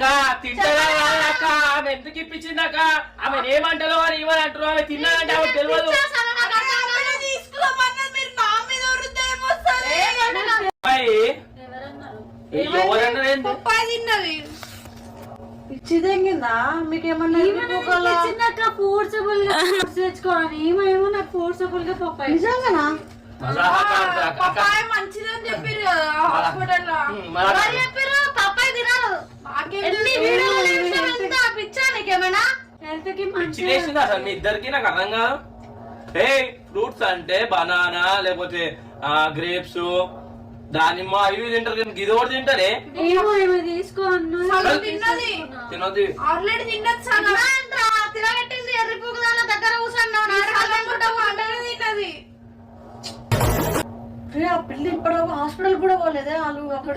అక్క తింటదా అక్క ఆమె ఎందుకు ఇప్పించింది అక్క ఆమె ఏమంటారో అని ఇవ్వని అంటారు ఆమె తిన్నానంటే ఆమె తెలియదు ఇచ్చిదేంగిందా మీకేమన్నా ఫోర్సబుల్ గా తెచ్చుకోవాలి ఏమేమో నాకు ఫోర్సబుల్ గా పప్పాయి నిజంగానా మంచిదని చెప్పారు హాస్పిటల్ లో చెప్పారు పప్పాయి తినాలి పిచ్చా నీకేమైనా హెల్త్ కి అసలు మీ ఇద్దరికి నాకు అర్థం కాదు ఫ్రూట్స్ అంటే బనానా లేకపోతే గ్రేప్స్ దానిమ్మ అవి తింటారు కానీ గిది కూడా తింటారే తీసుకో తినొద్దు ఆల్రెడీ తినబెట్టింది ఎర్రి పువ్వు దగ్గర తిన్నది ఆ పిల్ల ఇప్పుడు హాస్పిటల్ కూడా పోలేదే వాళ్ళు అక్కడ